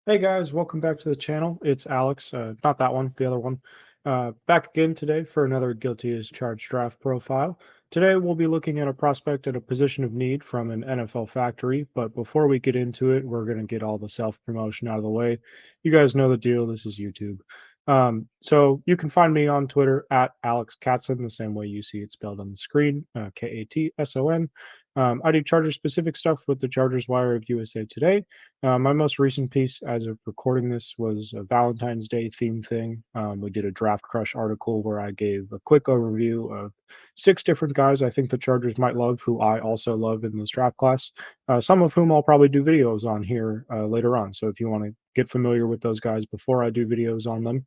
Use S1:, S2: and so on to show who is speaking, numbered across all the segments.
S1: Hey guys, welcome back to the channel. It's Alex, not that one, the other one. Back again today for another Guilty as Charged draft profile. Today we'll be looking at a prospect at a position of need from an NFL factory, but before we get into it, we're going to get all the self-promotion out of the way. You guys know the deal, this is YouTube. So you can find me on Twitter at Alex Katson, the same way you see it spelled on the screen, Katson. I do Charger-specific stuff with the Chargers Wire of USA Today. My most recent piece, as of recording this, was a Valentine's Day theme thing. We did a Draft Crush article where I gave a quick overview of 6 different guys I think the Chargers might love, who I also love in this draft class. Some of whom I'll probably do videos on here later on. So if you want to get familiar with those guys before I do videos on them,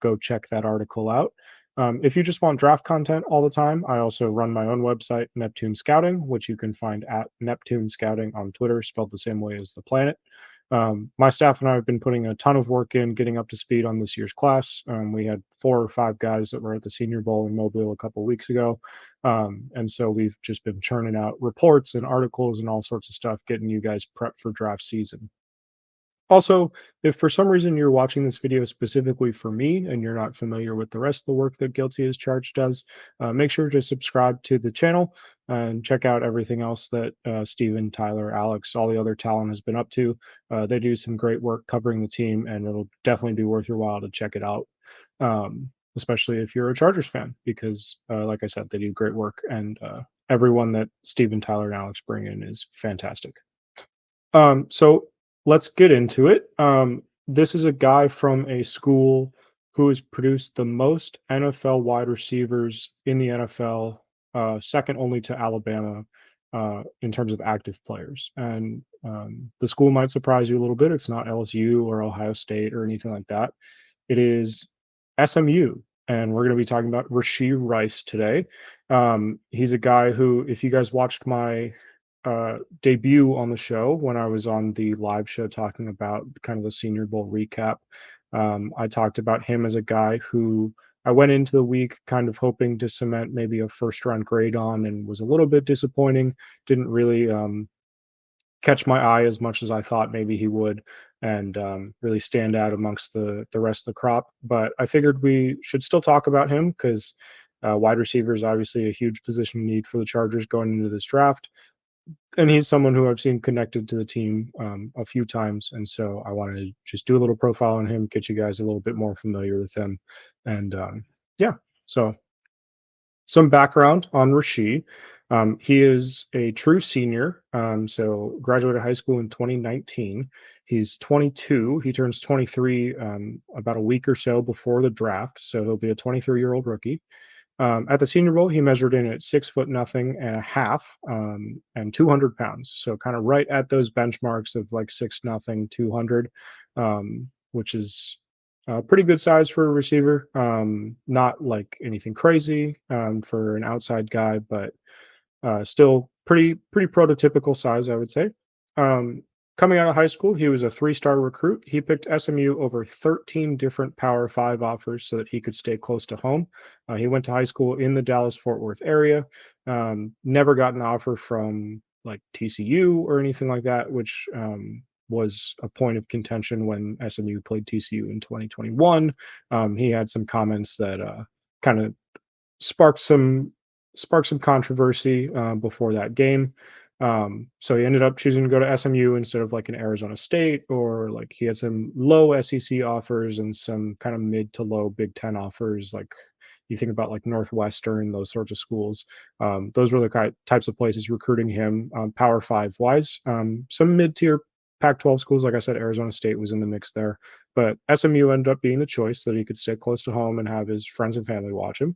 S1: go check that article out. If you just want draft content all the time, I also run my own website, Neptune Scouting, which you can find at Neptune Scouting on Twitter, spelled the same way as the planet. My staff and I have been putting a ton of work in getting up to speed on this year's class. We had 4 or 5 guys that were at the Senior Bowl in Mobile a couple weeks ago. And so we've just been churning out reports and articles and all sorts of stuff, getting you guys prepped for draft season. Also, if for some reason you're watching this video specifically for me and you're not familiar with the rest of the work that Guilty as Charged does, make sure to subscribe to the channel and check out everything else that Steven, Tyler, Alex, all the other talent has been up to. They do some great work covering the team, and it'll definitely be worth your while to check it out, especially if you're a Chargers fan, because, like I said, they do great work, and everyone that Steven, Tyler, and Alex bring in is fantastic. So let's get into it. This is a guy from a school who has produced the most NFL wide receivers in the NFL, second only to Alabama in terms of active players. And the school might surprise you a little bit. It's not LSU or Ohio State or anything like that. It is SMU. And we're going to be talking about Rashee Rice today. He's a guy who, if you guys watched my debut on the show when I was on the live show talking about kind of the Senior Bowl recap. I talked about him as a guy who I went into the week kind of hoping to cement maybe a first round grade on, and was a little bit disappointing. Didn't really catch my eye as much as I thought maybe he would, and really stand out amongst the rest of the crop. But I figured we should still talk about him because wide receiver is obviously a huge position need for the Chargers going into this draft, and he's someone who I've seen connected to the team a few times, and so I wanted to just do a little profile on him, get you guys a little bit more familiar with him, and yeah. So some background on Rashee. He is a true senior, so graduated high school in 2019. He's 22. He turns 23 about a week or so before the draft, so he'll be a 23-year-old rookie. At the Senior Bowl, he measured in at 6 foot nothing and a half, and 200 pounds. So kind of right at those benchmarks of like 6 nothing, 200, which is a pretty good size for a receiver. Not like anything crazy for an outside guy, but still pretty prototypical size, I would say. Um, Coming out of high school, he was a 3-star recruit. He picked SMU over 13 different Power 5 offers so that he could stay close to home. He went to high school in the Dallas-Fort Worth area. Never got an offer from like TCU or anything like that, which was a point of contention when SMU played TCU in 2021. He had some comments that kind of sparked some controversy before that game. So he ended up choosing to go to SMU instead of like an Arizona State, or like he had some low SEC offers and some kind of mid to low Big Ten offers. Like you think about like Northwestern, those sorts of schools. Those were the types of places recruiting him, Power 5 wise. Some mid tier Pac-12 schools, like I said, Arizona State was in the mix there, but SMU ended up being the choice so that he could stay close to home and have his friends and family watch him.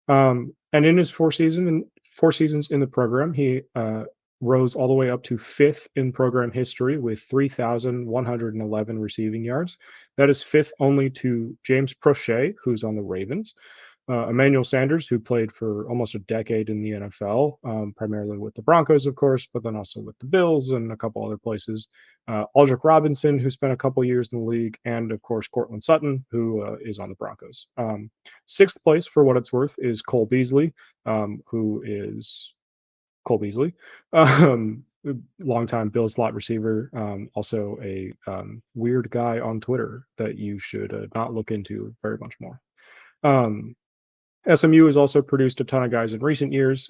S1: And in his 4 seasons in the program, he rose all the way up to 5th in program history with 3,111 receiving yards. That is 5th only to James Prochet, who's on the Ravens, Emmanuel Sanders, who played for almost a decade in the NFL, primarily with the Broncos, of course, but then also with the Bills and a couple other places. Aldrick Robinson, who spent a couple years in the league, and of course Cortland Sutton, who is on the Broncos. 6th place, for what it's worth, is Cole Beasley, who is Cole Beasley. longtime Bills slot receiver, also a weird guy on Twitter that you should not look into very much more. Um, SMU has also produced a ton of guys in recent years.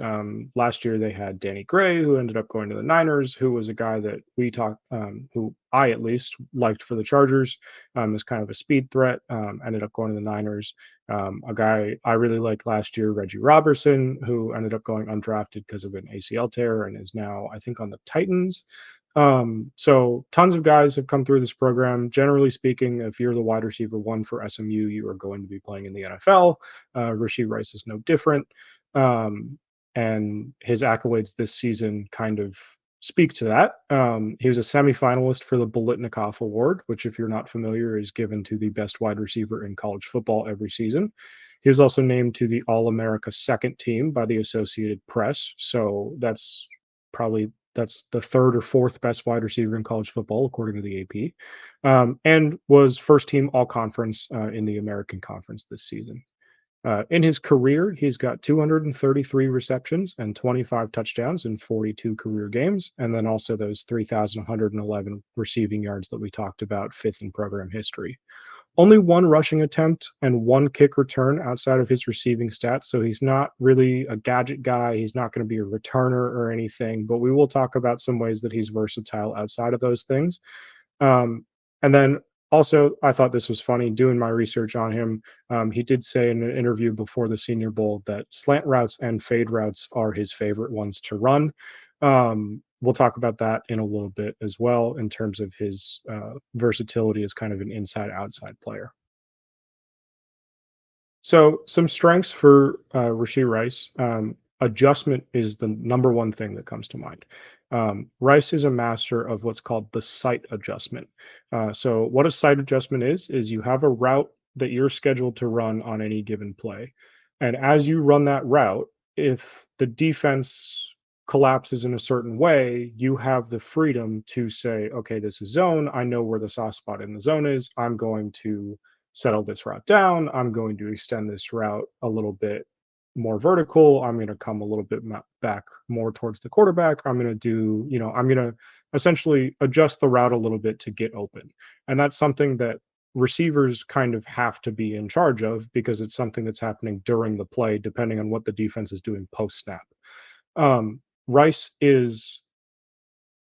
S1: Last year they had Danny Gray, who ended up going to the Niners, who was a guy that who I at least liked for the Chargers, as kind of a speed threat. Ended up going to the Niners. A guy I really liked last year, Reggie Robertson, who ended up going undrafted because of an ACL tear and is now, I think, on the Titans. So tons of guys have come through this program. Generally speaking, if you're the wide receiver one for SMU, you are going to be playing in the NFL. Rashee Rice is no different. Um, and his accolades this season kind of speak to that. He was a semifinalist for the Bolitnikoff Award, which, if you're not familiar, is given to the best wide receiver in college football every season. He was also named to the All America second team by the Associated Press. So that's the third or fourth best wide receiver in college football, according to the AP, and was first team all conference in the American Conference this season. In his career, he's got 233 receptions and 25 touchdowns in 42 career games, and then also those 3,111 receiving yards that we talked about, fifth in program history. Only one rushing attempt and one kick return outside of his receiving stats. So he's not really a gadget guy. He's not going to be a returner or anything, but we will talk about some ways that he's versatile outside of those things. And then also, I thought this was funny doing my research on him. He did say in an interview before the Senior Bowl that slant routes and fade routes are his favorite ones to run. We'll talk about that in a little bit as well in terms of his versatility as kind of an inside outside player. So some strengths for Rashee Rice. Adjustment is the number one thing that comes to mind. Rice is a master of what's called the sight adjustment. So what a sight adjustment is you have a route that you're scheduled to run on any given play. And as you run that route, if the defense collapses in a certain way, you have the freedom to say, okay, this is zone. I know where the soft spot in the zone is. I'm going to settle this route down. I'm going to extend this route a little bit more vertical. I'm going to come a little bit back more towards the quarterback. I'm going to do, I'm going to essentially adjust the route a little bit to get open. And that's something that receivers kind of have to be in charge of because it's something that's happening during the play, depending on what the defense is doing post snap. Rice is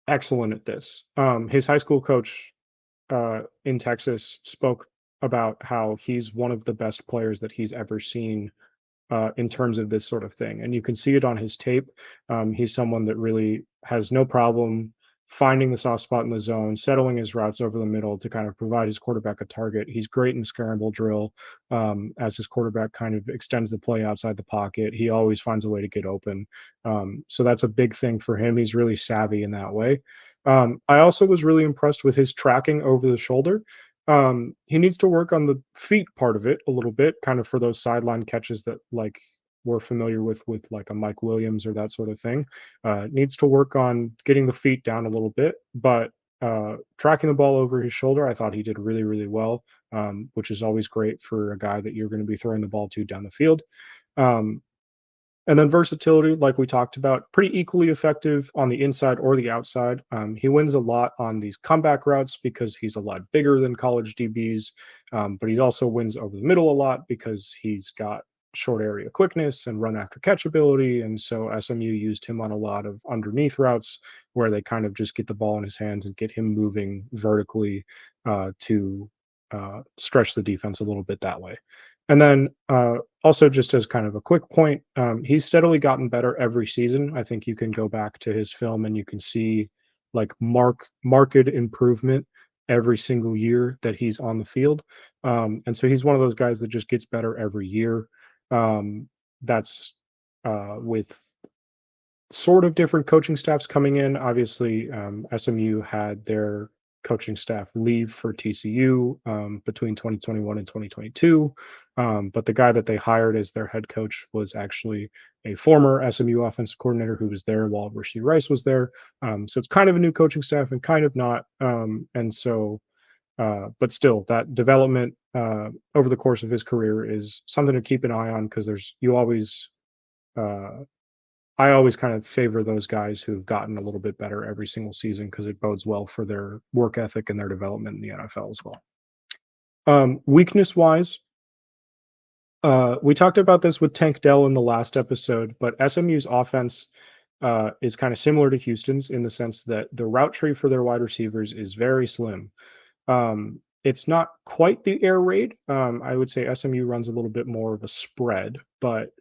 S1: excellent at this. His high school coach in Texas spoke about how he's one of the best players that he's ever seen in terms of this sort of thing. And you can see it on his tape. He's someone that really has no problem finding the soft spot in the zone, settling his routes over the middle to kind of provide his quarterback a target. He's great in scramble drill as his quarterback kind of extends the play outside the pocket. He always finds a way to get open. So that's a big thing for him. He's really savvy in that way. I also was really impressed with his tracking over the shoulder. He needs to work on the feet part of it a little bit, kind of for those sideline catches that like we're familiar with like a Mike Williams or that sort of thing. Needs to work on getting the feet down a little bit, but tracking the ball over his shoulder, I thought he did really, really well, which is always great for a guy that you're going to be throwing the ball to down the field. Um, and then versatility, like we talked about, pretty equally effective on the inside or the outside. He wins a lot on these comeback routes because he's a lot bigger than college DBs, but he also wins over the middle a lot because he's got short area quickness and run after catch ability. And so SMU used him on a lot of underneath routes where they kind of just get the ball in his hands and get him moving vertically to stretch the defense a little bit that way. And then also, just as kind of a quick point, he's steadily gotten better every season. I think you can go back to his film and you can see like marked improvement every single year that he's on the field. And so he's one of those guys that just gets better every year. That's with sort of different coaching staffs coming in. Obviously, SMU had their coaching staff leave for TCU between 2021 and 2022. But the guy that they hired as their head coach was actually a former SMU offensive coordinator who was there while Rashee Rice was there. So it's kind of a new coaching staff and kind of not. But still, that development over the course of his career is something to keep an eye on because you always uh, I always kind of favor those guys who've gotten a little bit better every single season because it bodes well for their work ethic and their development in the NFL as well. Weakness wise, we talked about this with Tank Dell in the last episode, but SMU's offense is kind of similar to Houston's in the sense that the route tree for their wide receivers is very slim. It's not quite the air raid. I would say SMU runs a little bit more of a spread, but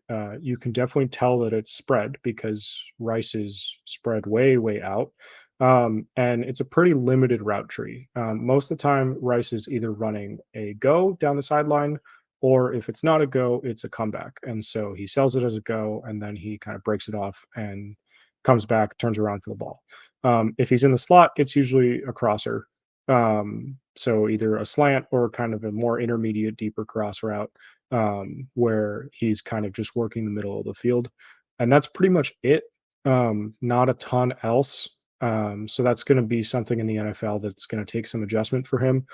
S1: you can definitely tell that it's spread because Rice is spread way, way out. And it's a pretty limited route tree. Most of the time, Rice is either running a go down the sideline, or if it's not a go, it's a comeback. And so he sells it as a go, and then he kind of breaks it off and comes back, turns around for the ball. If he's in the slot, it's usually a crosser, so either a slant or kind of a more intermediate, deeper cross route, where he's kind of just working the middle of the field. And that's pretty much it. Not a ton else. So that's going to be something in the NFL that's going to take some adjustment for him.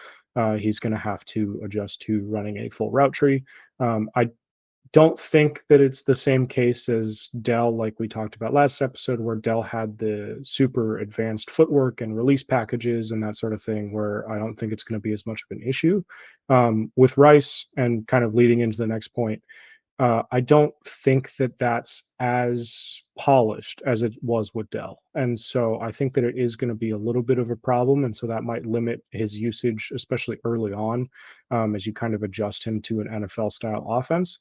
S1: He's going to have to adjust to running a full route tree. I don't think that it's the same case as Dell, like we talked about last episode, where Dell had the super advanced footwork and release packages and that sort of thing, where I don't think it's going to be as much of an issue. With Rice, and kind of leading into the next point, I don't think that that's as polished as it was with Dell. And so I think that it is going to be a little bit of a problem. And so that might limit his usage, especially early on, as you kind of adjust him to an NFL style offense.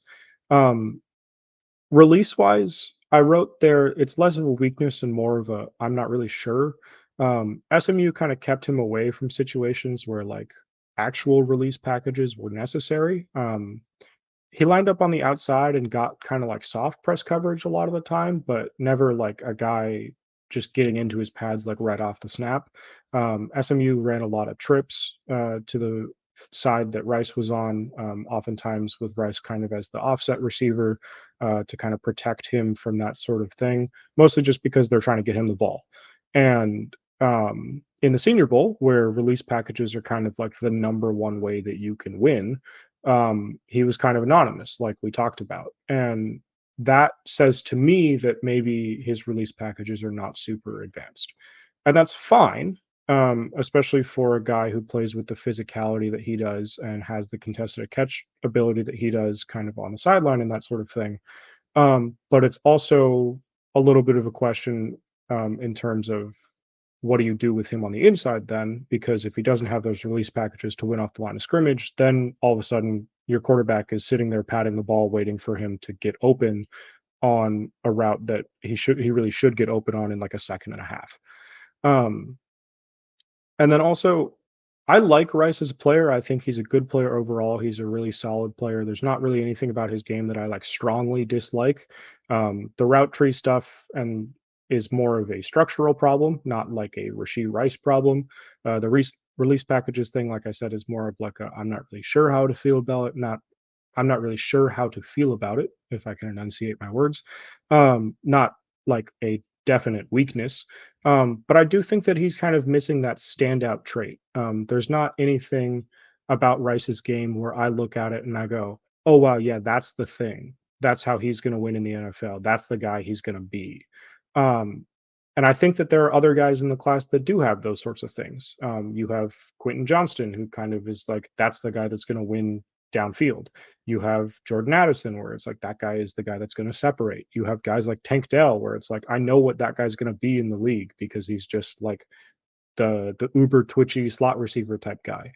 S1: Um, Release wise, I wrote there it's less of a weakness and more of a I'm not really sure. SMU kind of kept him away from situations where like actual release packages were necessary. He lined up on the outside and got kind of like soft press coverage a lot of the time, but never like a guy just getting into his pads like right off the snap. SMU ran a lot of trips to the side that Rice was on, oftentimes with Rice kind of as the offset receiver to kind of protect him from that sort of thing, mostly just because they're trying to get him the ball. And in the Senior Bowl, where release packages are kind of like the number one way that you can win, he was kind of anonymous, like we talked about. And that says to me that maybe his release packages are not super advanced. And that's fine, especially for a guy who plays with the physicality that he does and has the contested catch ability that he does kind of on the sideline and that sort of thing. But it's also a little bit of a question in terms of what do you do with him on the inside then? Because if he doesn't have those release packages to win off the line of scrimmage, then all of a sudden your quarterback is sitting there patting the ball, waiting for him to get open on a route that he really should get open on in like a second and a half. Um, and then also, I like Rice as a player. I think he's a good player overall. He's a really solid player. There's not really anything about his game that I like strongly dislike. The route tree stuff and is more of a structural problem, not like a Rashee Rice problem. Release packages thing, like I said, is more of like a I'm not really sure how to feel about it. Not I'm not really sure how to feel about it, if I can enunciate my words. Not like a definite weakness. But I do think that he's kind of missing that standout trait. There's not anything about Rice's game where I look at it and I go, oh, wow, yeah, that's the thing. That's how he's going to win in the NFL. That's the guy he's going to be. Um, and I think that there are other guys in the class that do have those sorts of things. You have Quentin Johnston, who kind of is like, that's the guy that's going to win downfield. You have Jordan Addison, where it's like that guy is the guy that's going to separate. You have guys like Tank Dell, where it's like I know what that guy's going to be in the league because he's just like the uber twitchy slot receiver type guy.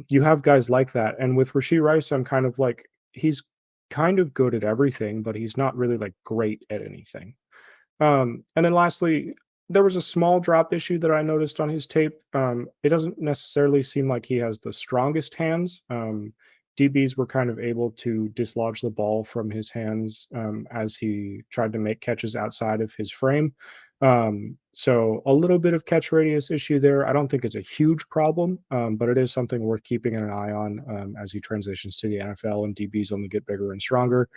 S1: You have guys like that, and with Rashee Rice, I'm kind of like he's kind of good at everything, but he's not really like great at anything. And then lastly, there was a small drop issue that I noticed on his tape. It doesn't necessarily seem like he has the strongest hands. DBs were kind of able to dislodge the ball from his hands as he tried to make catches outside of his frame. So a little bit of catch radius issue there. I don't think it's a huge problem, but it is something worth keeping an eye on as he transitions to the NFL and DBs only get bigger and stronger.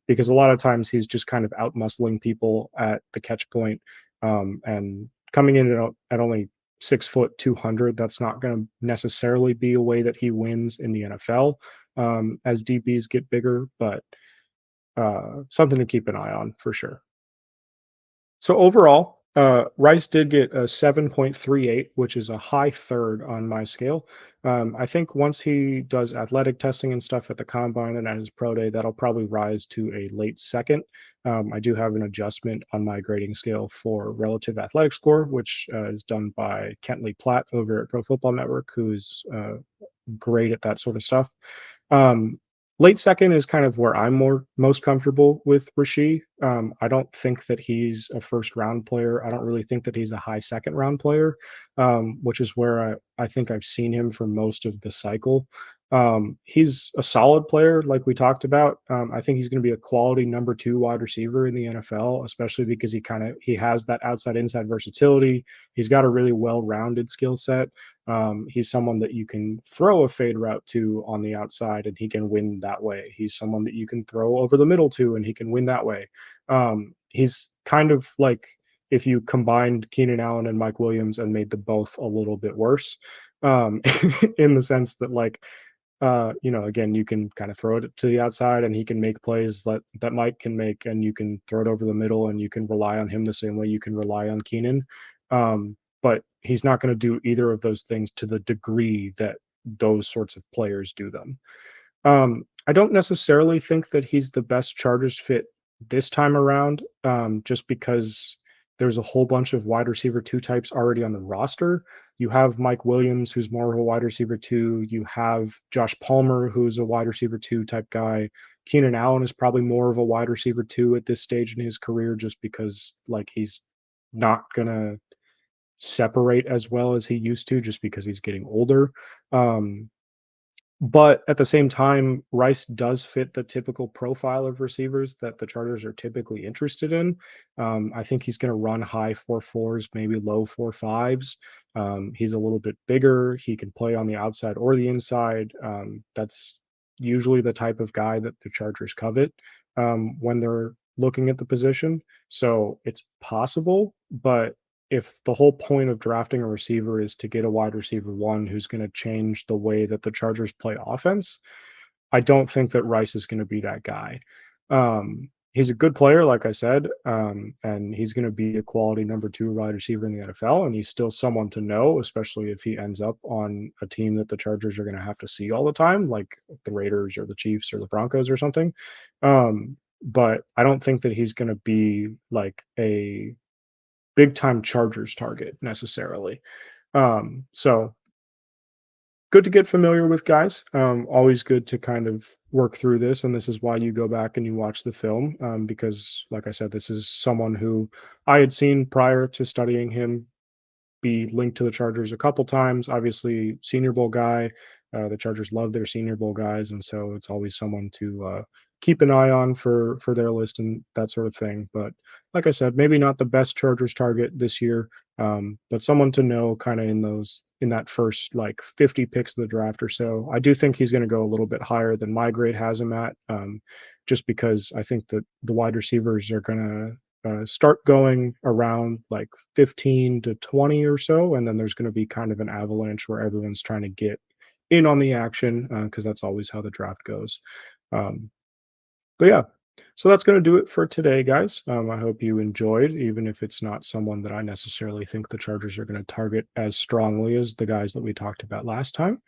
S1: Because a lot of times he's just kind of out muscling people at the catch point, and coming in at only 6 foot 200. That's not going to necessarily be a way that he wins in the NFL as DBs get bigger, but something to keep an eye on for sure. So overall, Rice did get a 7.38, which is a high third on my scale. I think once he does athletic testing and stuff at the combine and at his pro day, that'll probably rise to a late second. I do have an adjustment on my grading scale for relative athletic score, which is done by Kentley Platt over at Pro Football Network, who's great at that sort of stuff. Um, Late second is kind of where I'm most comfortable with Rashee. I don't think that he's a first round player. I don't really think that he's a high second round player, which is where I think I've seen him for most of the cycle. He's a solid player, like we talked about. I think he's going to be a quality number two wide receiver in the NFL, especially because he has that outside inside versatility. He's got a really well rounded skill set. He's someone that you can throw a fade route to on the outside and he can win that way. He's someone that you can throw over the middle to and he can win that way. He's kind of like if you combined Keenan Allen and Mike Williams and made them both a little bit worse, um, in the sense that again, you can kind of throw it to the outside and he can make plays that Mike can make, and you can throw it over the middle and you can rely on him the same way you can rely on Keenan. But he's not going to do either of those things to the degree that those sorts of players do them. I don't necessarily think that he's the best Chargers fit this time around, just because there's a whole bunch of wide receiver two types already on the roster. You have Mike Williams, who's more of a wide receiver two. You have Josh Palmer, who's a wide receiver two type guy. Keenan Allen is probably more of a wide receiver two at this stage in his career, just because he's not gonna separate as well as he used to, just because he's getting older. Um, but at the same time, Rice does fit the typical profile of receivers that the Chargers are typically interested in. I think he's going to run high 4.4s, maybe low 4.5s. He's a little bit bigger. He can play on the outside or the inside. That's usually the type of guy that the Chargers covet when they're looking at the position. So it's possible, but if the whole point of drafting a receiver is to get a wide receiver one who's going to change the way that the Chargers play offense, I don't think that Rice is going to be that guy. He's a good player, like I said, and he's going to be a quality number two wide receiver in the NFL, and he's still someone to know, especially if he ends up on a team that the Chargers are going to have to see all the time, like the Raiders or the Chiefs or the Broncos or something. But I don't think that he's going to be like a big time Chargers target necessarily. So good to get familiar with guys. Always good to kind of work through this, and this is why you go back and you watch the film, because, like I said, this is someone who I had seen prior to studying him be linked to the Chargers a couple times. Obviously, Senior Bowl guy. The Chargers love their Senior Bowl guys, and so it's always someone to keep an eye on for their list and that sort of thing. But like I said, maybe not the best Chargers target this year, but someone to know kind of in that first like 50 picks of the draft or so. I do think he's going to go a little bit higher than my grade has him at, just because I think that the wide receivers are going to start going around like 15 to 20 or so, and then there's going to be kind of an avalanche where everyone's trying to get in on the action, because that's always how the draft goes. Um, but yeah, so that's going to do it for today, guys. I hope you enjoyed, even if it's not someone that I necessarily think the Chargers are going to target as strongly as the guys that we talked about last time.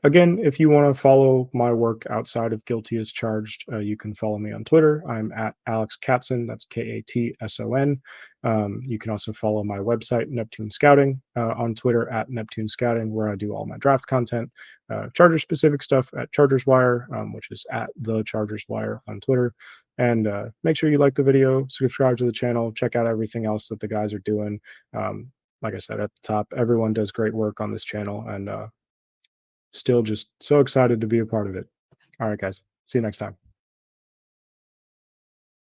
S1: Again, if you want to follow my work outside of Guilty as Charged, you can follow me on Twitter. I'm at Alex Katson. That's Katson. You can also follow my website, Neptune Scouting, on Twitter at Neptune Scouting, where I do all my draft content, Charger specific stuff at Chargers Wire, which is at the Chargers Wire on Twitter. And make sure you like the video, subscribe to the channel, check out everything else that the guys are doing. Like I said at the top, everyone does great work on this channel, and still just so excited to be a part of it. All right, guys. See you next time.